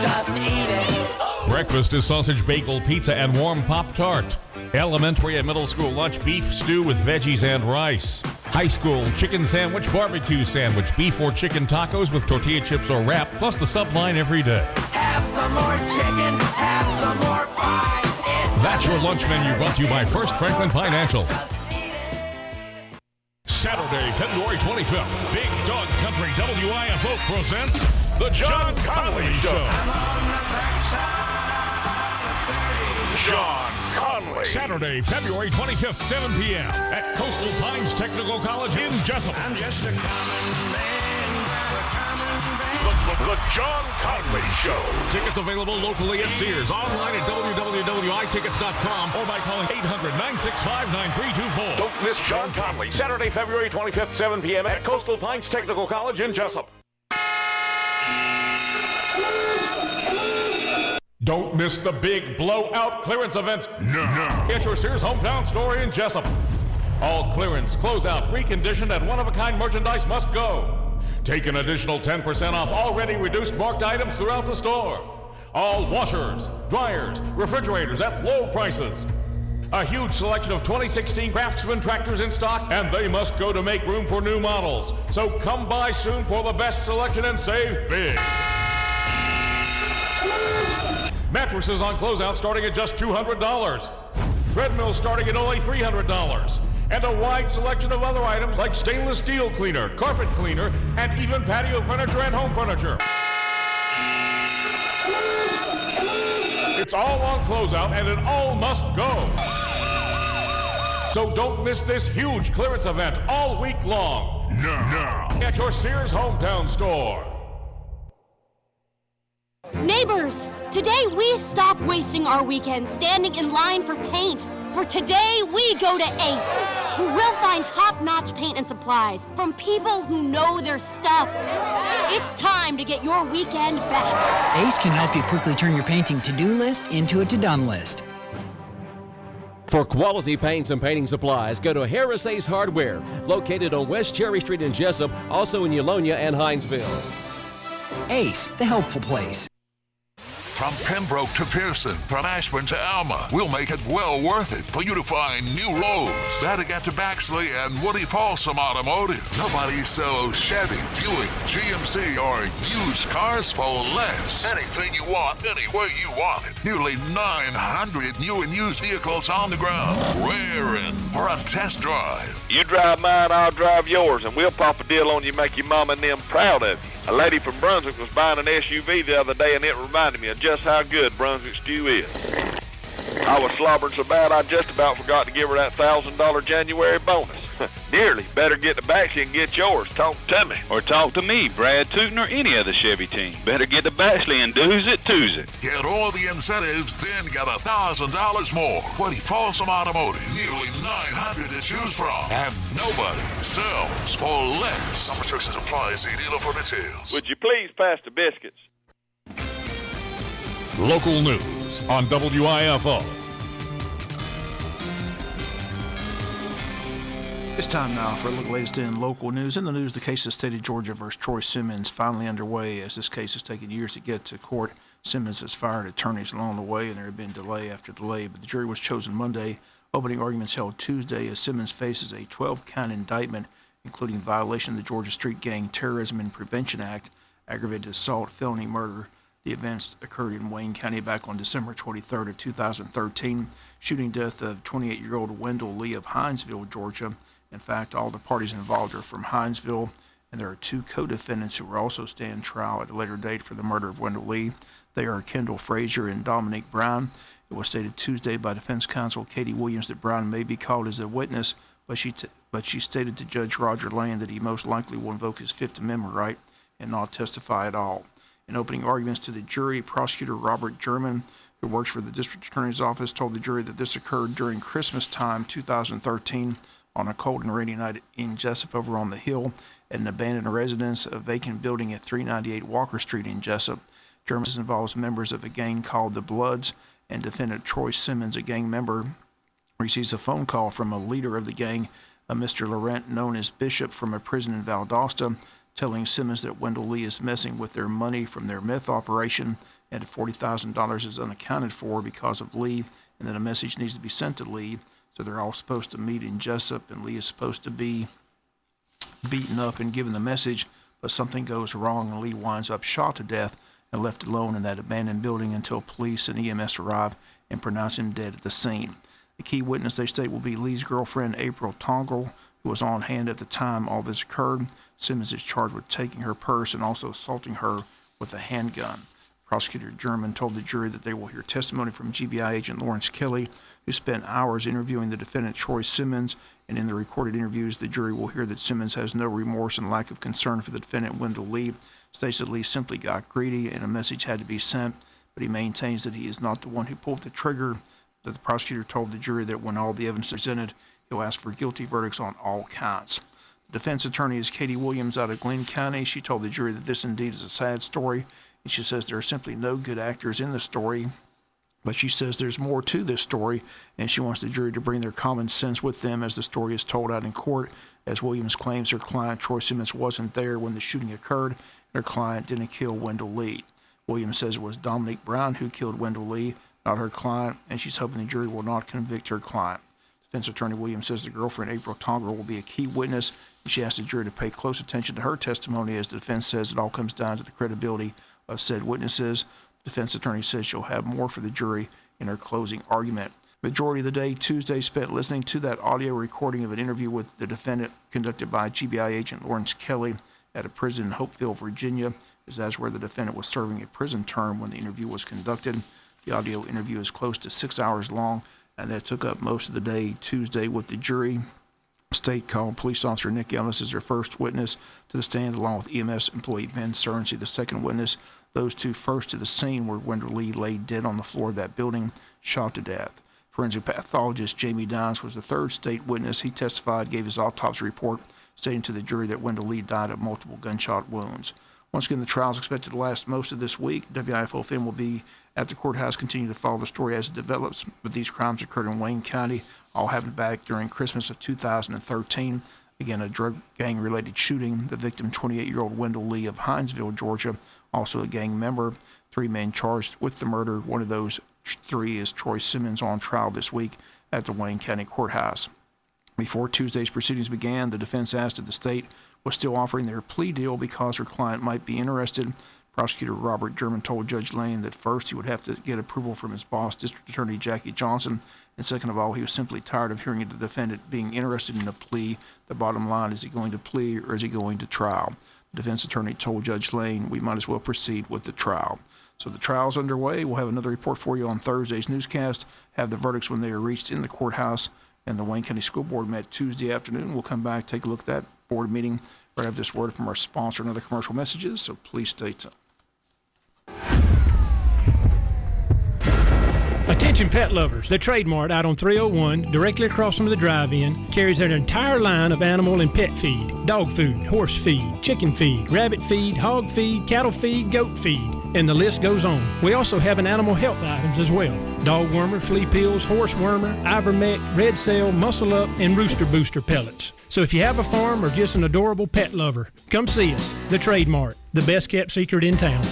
just eat it. Breakfast is sausage, bagel, pizza, and warm Pop-Tart. Elementary and middle school lunch, beef stew with veggies and rice. High school, chicken sandwich, barbecue sandwich, beef or chicken tacos with tortilla chips or wrap, plus the subline every day. Have some more chicken, have some more pie. That's your lunch menu, brought to you by First Franklin Financial. Saturday, February 25th, Big Dog Country WIFO presents The John Conley Show. John Conley. Saturday, February 25th, 7 p.m. at Coastal Pines Technical College in Jesup. I'm just a common man, The John Conley Show. Tickets available locally at Sears, online at www.itickets.com, or by calling 800-965-9324. Don't miss John Conley, Saturday, February 25th, 7 p.m. at Coastal Pines Technical College in Jesup. Don't miss the big blowout clearance events. No. At your Sears hometown store in Jesup. All clearance, closeout, reconditioned, and one-of-a-kind merchandise must go. Take an additional 10% off already reduced marked items throughout the store. All washers, dryers, refrigerators at low prices. A huge selection of 2016 Craftsman tractors in stock, and they must go to make room for new models. So come by soon for the best selection and save big. Mattresses on closeout starting at just $200. Treadmills starting at only $300. And a wide selection of other items like stainless steel cleaner, carpet cleaner, and even patio furniture and home furniture. It's all on closeout, and it all must go. So don't miss this huge clearance event all week long. No. At your Sears hometown store. Neighbors, today we stop wasting our weekends standing in line for paint. For today, we go to Ace, where we'll find top-notch paint and supplies from people who know their stuff. It's time to get your weekend back. Ace can help you quickly turn your painting to-do list into a to-done list. For quality paints and painting supplies, go to Harris Ace Hardware, located on West Cherry Street in Jesup, also in Eulonia and Hinesville. Ace, the helpful place. From Pembroke to Pearson, from Ashburn to Alma, we'll make it well worth it for you to find new roads. Better get to Baxley and Woody Folsom Automotive. Nobody sells Chevy, Buick, GMC, or used cars for less. Anything you want, anywhere you want it. Nearly 900 new and used vehicles on the ground, raring for a test drive. You drive mine, I'll drive yours, and we'll pop a deal on you, make your mama and them proud of you. A lady from Brunswick was buying an SUV the other day, and it reminded me of just how good Brunswick stew is. I was slobbering so bad I just about forgot to give her that $1,000 January bonus. Nearly. Better get to Baxley and get yours. Talk to me. Or talk to me, Brad Tootin, or any other Chevy team. Better get to Baxley and do's it, to's it. Get all the incentives, then get $1,000 more. Woody Folsom Automotive. Nearly 900 to choose from. And nobody sells for less. Some restrictions apply. See dealer for details. Would you please pass the biscuits? Local news on WIFO. It's time now for a look at the latest in local news. In the news, the case of State of Georgia versus Troy Simmons finally underway. As this case has taken years to get to court, Simmons has fired attorneys along the way, and there have been delay after delay. But the jury was chosen Monday. Opening arguments held Tuesday as Simmons faces a 12-count indictment, including violation of the Georgia Street Gang Terrorism and Prevention Act, aggravated assault, felony murder. The events occurred in Wayne County back on December 23rd of 2013, shooting death of 28-year-old Wendell Lee of Hinesville, Georgia. In fact, all the parties involved are from Hinesville, and there are two co-defendants who will also stand trial at a later date for the murder of Wendell Lee. They are Kendall Frazier and Dominique Brown. It was stated Tuesday by defense counsel Katie Williams that Brown may be called as a witness, but she stated to Judge Roger Lane that he most likely will invoke his Fifth Amendment right and not testify at all. In opening arguments to the jury, prosecutor Robert German, who works for the district attorney's office, told the jury that this occurred during Christmas time 2013 on a cold and rainy night in Jesup over on the hill at an abandoned residence, a vacant building at 398 Walker Street in Jesup. German involves members of a gang called the Bloods, and defendant Troy Simmons, a gang member, receives a phone call from a leader of the gang, a Mr. Laurent, known as Bishop, from a prison in Valdosta, telling Simmons that Wendell Lee is messing with their money from their meth operation and that $40,000 is unaccounted for because of Lee, and that a message needs to be sent to Lee. So they're all supposed to meet in Jesup, and Lee is supposed to be beaten up and given the message, but something goes wrong and Lee winds up shot to death and left alone in that abandoned building until police and EMS arrive and pronounce him dead at the scene. The key witness, they state, will be Lee's girlfriend, April Tongle, who was on hand at the time all this occurred. Simmons is charged with taking her purse and also assaulting her with a handgun. Prosecutor German told the jury that they will hear testimony from GBI agent Lawrence Kelly, who spent hours interviewing the defendant Troy Simmons, and in the recorded interviews, the jury will hear that Simmons has no remorse and lack of concern for the defendant Wendell Lee, states that Lee simply got greedy and a message had to be sent, but he maintains that he is not the one who pulled the trigger. That the prosecutor told the jury that when all the evidence is presented, he'll ask for guilty verdicts on all counts. The defense attorney is Katie Williams out of Glenn County. She told the jury that this indeed is a sad story, and she says there are simply no good actors in the story, but she says there's more to this story, and she wants the jury to bring their common sense with them as the story is told out in court, as Williams claims her client, Troy Simmons, wasn't there when the shooting occurred, and her client didn't kill Wendell Lee. Williams says it was Dominique Brown who killed Wendell Lee, not her client, and she's hoping the jury will not convict her client. Defense attorney Williams says the girlfriend, April Tongle, will be a key witness, and she asked the jury to pay close attention to her testimony, as the defense says it all comes down to the credibility of said witnesses. The defense attorney says she'll have more for the jury in her closing argument. Majority of the day Tuesday spent listening to that audio recording of an interview with the defendant conducted by GBI agent Lawrence Kelly at a prison in Hopeville, Virginia, as that's where the defendant was serving a prison term when the interview was conducted. The audio interview is close to 6 hours long, and that took up most of the day Tuesday with the jury. State called police officer Nick Ellis as their first witness to the stand, along with EMS employee Ben Cernsey, the second witness. Those two first to the scene where Wendell Lee lay dead on the floor of that building, shot to death. Forensic pathologist Jamie Dines was the third state witness. He testified, gave his autopsy report, stating to the jury that Wendell Lee died of multiple gunshot wounds. Once again, the trial is expected to last most of this week. WIFO-FM will be at the courthouse, continue to follow the story as it develops. But these crimes occurred in Wayne County, all happened back during Christmas of 2013. Again, a drug gang-related shooting. The victim, 28-year-old Wendell Lee of Hinesville, Georgia, also a gang member. 3 men charged with the murder. One of those 3 is Troy Simmons, on trial this week at the Wayne County Courthouse. Before Tuesday's proceedings began, the defense asked if the state was still offering their plea deal because her client might be interested. Prosecutor Robert German told Judge Lane that first he would have to get approval from his boss, District Attorney Jackie Johnson, and second of all, he was simply tired of hearing the defendant being interested in a plea. The bottom line, is he going to plea or is he going to trial? The defense attorney told Judge Lane we might as well proceed with the trial. So the trial's underway. We'll have another report for you on Thursday's newscast, have the verdicts when they are reached in the courthouse, and the Wayne County School Board met Tuesday afternoon. We'll come back, take a look at that board meeting. We're going to have this word from our sponsor and other commercial messages, so please stay tuned. Attention pet lovers, the Trade Mart out on 301, directly across from the drive-in, carries an entire line of animal and pet feed, dog food, horse feed, chicken feed, rabbit feed, hog feed, cattle feed, goat feed, and the list goes on. We also have an animal health items as well. Dog wormer, flea pills, horse wormer, ivermectin, red cell, muscle up, and rooster booster pellets. So if you have a farm or just an adorable pet lover, come see us, the Trade Mart, the best kept secret in town.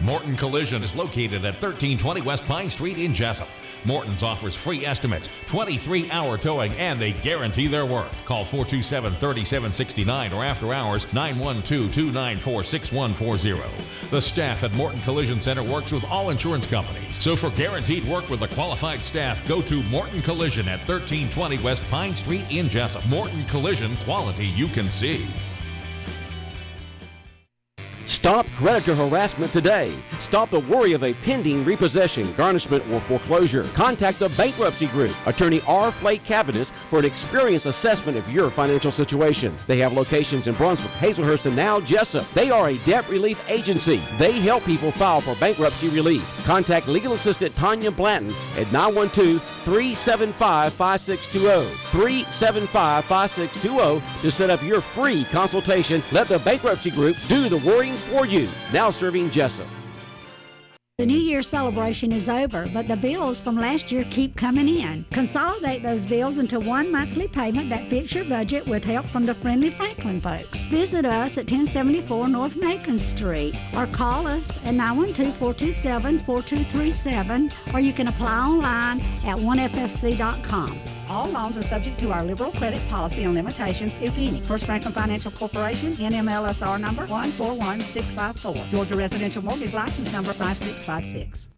Morton Collision is located at 1320 West Pine Street in Jesup. Morton's offers free estimates, 23-hour towing, and they guarantee their work. Call 427-3769 or after hours 912-294-6140. The staff at Morton Collision Center works with all insurance companies. So for guaranteed work with a qualified staff, go to Morton Collision at 1320 West Pine Street in Jesup. Morton Collision, quality you can see. Stop creditor harassment today. Stop the worry of a pending repossession, garnishment, or foreclosure. Contact the Bankruptcy Group, Attorney R. Flake Cabinet, for an experienced assessment of your financial situation. They have locations in Brunswick, Hazelhurst, and now Jesup. They are a debt relief agency. They help people file for bankruptcy relief. Contact legal assistant Tanya Blanton at 912-375-5620. 375-5620 to set up your free consultation. Let the Bankruptcy Group do the worrying for you. Now serving Jesup. The New Year celebration is over, but the bills from last year keep coming in. Consolidate those bills into one monthly payment that fits your budget with help from the Friendly Franklin folks. Visit us at 1074 North Macon Street or call us at 912-427-4237, or you can apply online at onefsc.com. All loans are subject to our liberal credit policy and limitations, if any. First Franklin Financial Corporation, NMLSR number 141654. Georgia Residential Mortgage License number 5656.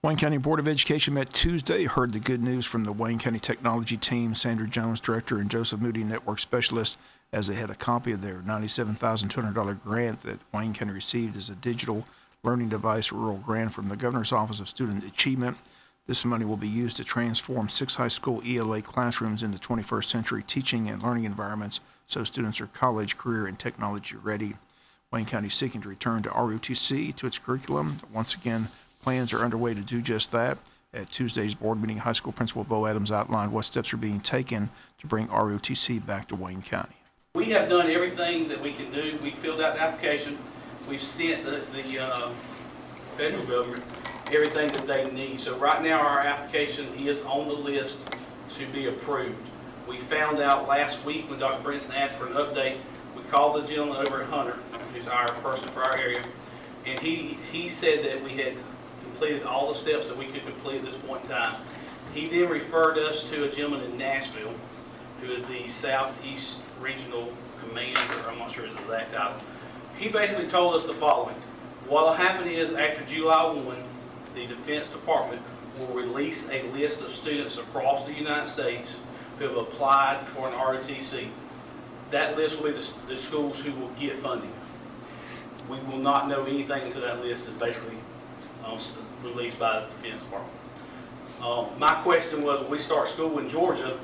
Wayne County Board of Education met Tuesday, heard the good news from the Wayne County Technology Team, Sandra Jones, Director, and Joseph Moody, Network Specialist, as they had a copy of their $97,200 grant that Wayne County received as a digital learning device rural grant from the Governor's Office of Student Achievement. This money will be used to transform 6 high school ELA classrooms into 21st century teaching and learning environments so students are college, career, and technology ready. Wayne County is seeking to return to ROTC to its curriculum. Once again, plans are underway to do just that. At Tuesday's board meeting, High School Principal Bo Adams outlined what steps are being taken to bring ROTC back to Wayne County. We have done everything that we can do. We filled out the application. We've sent the federal government everything that they need. So right now our application is on the list to be approved. We found out last week when Dr. Brinson asked for an update, we called the gentleman over at Hunter, who's our person for our area, and he said that we had completed all the steps that we could complete at this point in time. He then referred us to a gentleman in Nashville, who is the Southeast Regional Commander, I'm not sure his exact title. He basically told us the following. What will happen is after July 1, the Defense Department will release a list of students across the United States who have applied for an ROTC. That list will be the schools who will get funding. We will not know anything until that list is basically released by the Defense Department. My question was, when we start school in Georgia,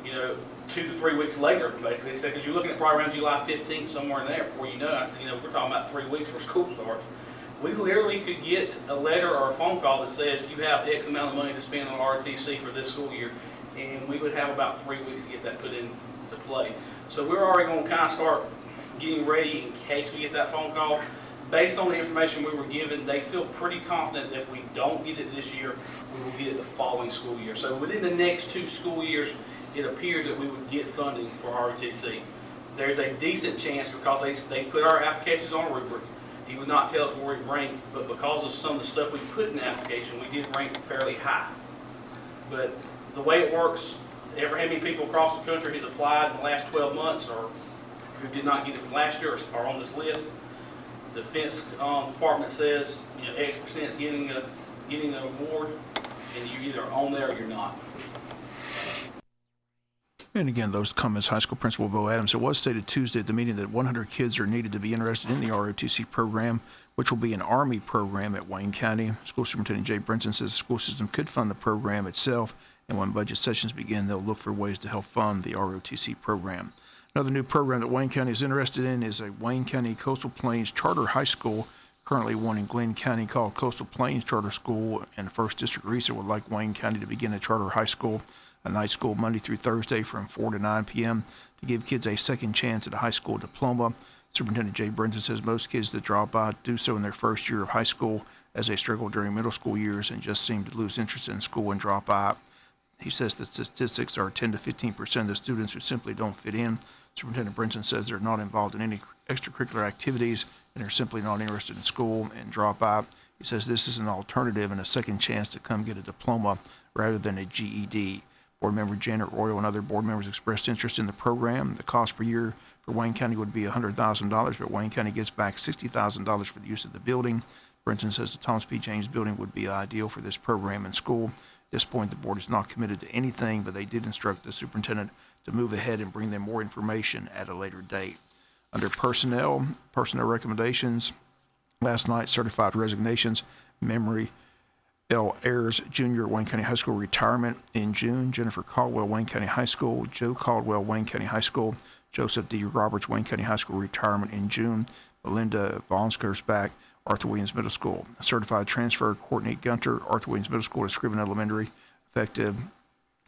2 to 3 weeks later, basically, they said, because you're looking at probably around July 15th, somewhere in there, before you know it. I said, we're talking about 3 weeks before school starts. We literally could get a letter or a phone call that says you have X amount of money to spend on ROTC for this school year, and we would have about 3 weeks to get that put into play. So we're already going to kind of start getting ready in case we get that phone call. Based on the information we were given, they feel pretty confident that if we don't get it this year, we will get it the following school year. So within the next 2 school years, it appears that we would get funding for ROTC. There's a decent chance because they put our applications on a rubric. He would not tell us where we rank, but because of some of the stuff we put in the application, we did rank fairly high. But the way it works, how many people across the country has applied in the last 12 months or who did not get it from last year are on this list. The Defense Department says X percent is getting an award, and you're either on there or you're not. And again, those comments, High School Principal Bo Adams. It was stated Tuesday at the meeting that 100 kids are needed to be interested in the ROTC program, which will be an Army program at Wayne County. School Superintendent Jay Brinson says the school system could fund the program itself, and when budget sessions begin, they'll look for ways to help fund the ROTC program. Another new program that Wayne County is interested in is a Wayne County Coastal Plains Charter High School, currently one in Glenn County called Coastal Plains Charter School, and the 1st District RESA would like Wayne County to begin a charter high school, a night school Monday through Thursday from 4 to 9 p.m. to give kids a second chance at a high school diploma. Superintendent Jay Brinson says most kids that drop out do so in their first year of high school, as they struggle during middle school years and just seem to lose interest in school and drop out. He says the statistics are 10 to 15% of the students who simply don't fit in. Superintendent Brinson says they're not involved in any extracurricular activities and are simply not interested in school and drop out. He says this is an alternative and a second chance to come get a diploma rather than a GED. Board member Janet Royal and other board members expressed interest in the program. The cost per year for Wayne County would be $100,000, but Wayne County gets back $60,000 for the use of the building. Brinson says the Thomas P. James building would be ideal for this program and school. At this point, the board is not committed to anything, but they did instruct the superintendent to move ahead and bring them more information at a later date. Under personnel recommendations, last night, certified resignations, Memory L. Ayers Jr., Wayne County High School retirement in June. Jennifer Caldwell, Wayne County High School. Joe Caldwell, Wayne County High School. Joseph D. Roberts, Wayne County High School retirement in June. Melinda Vonskersbach, Arthur Williams Middle School. Certified transfer, Courtney Gunter, Arthur Williams Middle School to Scriven Elementary, effective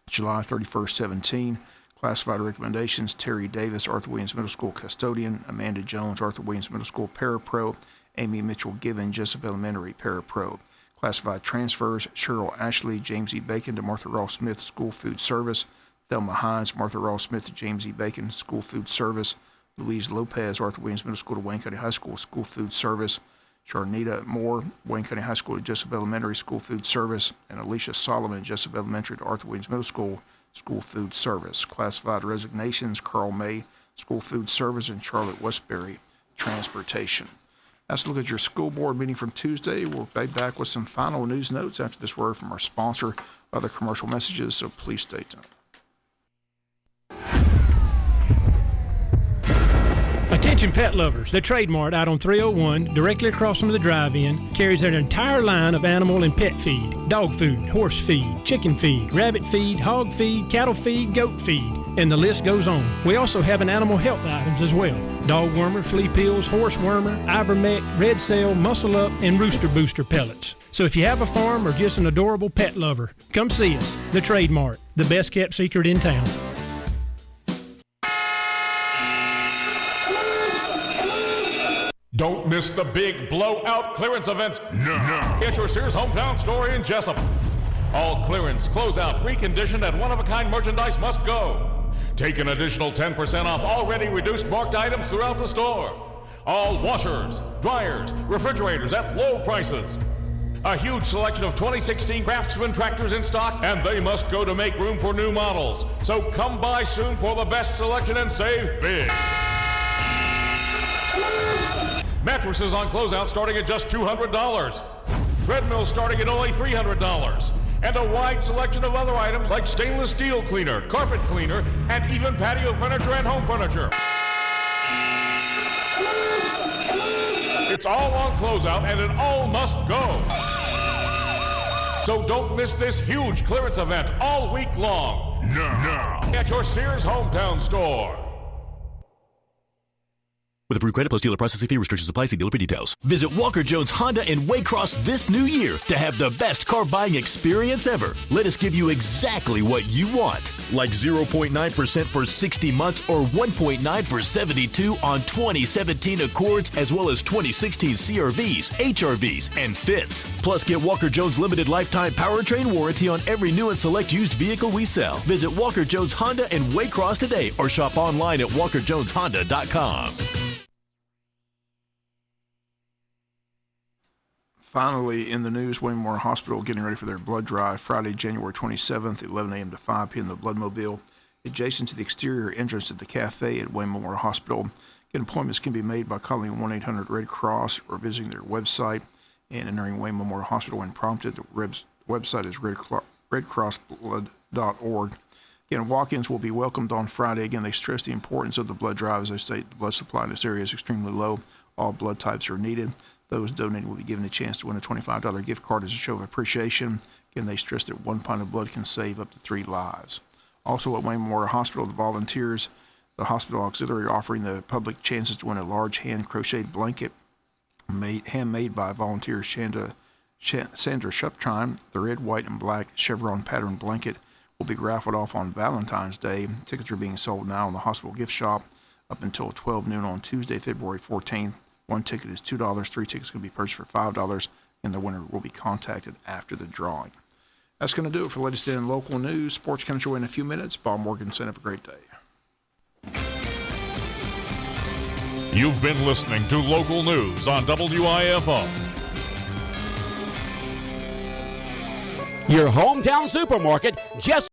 July 31st, 17. Classified recommendations, Terry Davis, Arthur Williams Middle School custodian. Amanda Jones, Arthur Williams Middle School parapro. Amy Mitchell-Given, Jesup Elementary, Parapro. Classified transfers, Cheryl Ashley, James E. Bacon to Martha Ross Smith School Food Service. Thelma Hines, Martha Ross Smith to James E. Bacon School Food Service. Louise Lopez, Arthur Williams Middle School to Wayne County High School School Food Service. Sharnita Moore, Wayne County High School to Jesup Elementary School Food Service. And Alicia Solomon, Jesup Elementary to Arthur Williams Middle School School Food Service. Classified resignations, Carl May, School Food Service, and Charlotte Westbury, Transportation. Let's look at your school board meeting from Tuesday. We'll be back with some final news notes after this word from our sponsor, other commercial messages, so please stay tuned. Attention pet lovers, the Trade Mart out on 301, directly across from the drive-in, carries an entire line of animal and pet feed, dog food, horse feed, chicken feed, rabbit feed, hog feed, cattle feed, goat feed, and the list goes on. We also have an animal health items as well. Dog wormer, flea pills, horse wormer, ivermectin, red cell, muscle up, and rooster booster pellets. So if you have a farm or just an adorable pet lover, come see us, the Trade Mart, the best kept secret in town. Don't miss the big blowout clearance events. No. Get your Sears hometown store in Jesup. All clearance, closeout, reconditioned, and one-of-a-kind merchandise must go. Take an additional 10% off already reduced marked items throughout the store. All washers, dryers, refrigerators at low prices. A huge selection of 2016 Craftsman tractors in stock, and they must go to make room for new models. So come by soon for the best selection and save big. Mattresses on closeout starting at just $200. Treadmills starting at only $300. And a wide selection of other items like stainless steel cleaner, carpet cleaner, and even patio furniture and home furniture. It's all on closeout and it all must go. So don't miss this huge clearance event all week long. No. At your Sears hometown store. With approved credit plus dealer processing fee, restrictions apply. See dealer for details. Visit Walker Jones Honda in Waycross this new year to have the best car buying experience ever. Let us give you exactly what you want. Like 0.9% for 60 months or 1.9 for 72 on 2017 Accords as well as 2016 CRVs, HRVs, and Fits. Plus get Walker Jones limited lifetime powertrain warranty on every new and select used vehicle we sell. Visit Walker Jones Honda in Waycross today or shop online at walkerjoneshonda.com. Finally, in the news, Wayne Memorial Hospital getting ready for their blood drive Friday, January 27th, 11 a.m. to 5 p.m. The Bloodmobile, adjacent to the exterior entrance to the cafe at Wayne Memorial Hospital. Again, appointments can be made by calling 1-800-RED-CROSS or visiting their website and entering Wayne Memorial Hospital when prompted. The website is redcrossblood.org. Again, walk-ins will be welcomed on Friday. Again, they stress the importance of the blood drive. As they state, the blood supply in this area is extremely low. All blood types are needed. Those donating will be given a chance to win a $25 gift card as a show of appreciation. Again, they stress that 1 pint of blood can save up to 3 lives. Also at Wayne Memorial Hospital, the volunteers, the hospital auxiliary, offering the public chances to win a large hand-crocheted blanket handmade by volunteer Sandra Shuptime. The red, white, and black chevron pattern blanket will be raffled off on Valentine's Day. Tickets are being sold now in the hospital gift shop up until 12 noon on Tuesday, February 14th. 1 ticket is $2. 3 tickets can be purchased for $5, and the winner will be contacted after the drawing. That's going to do it for the latest in local news. Sports comes your way in a few minutes. Bob Morganson, have a great day. You've been listening to local news on WIFO. Your hometown supermarket, just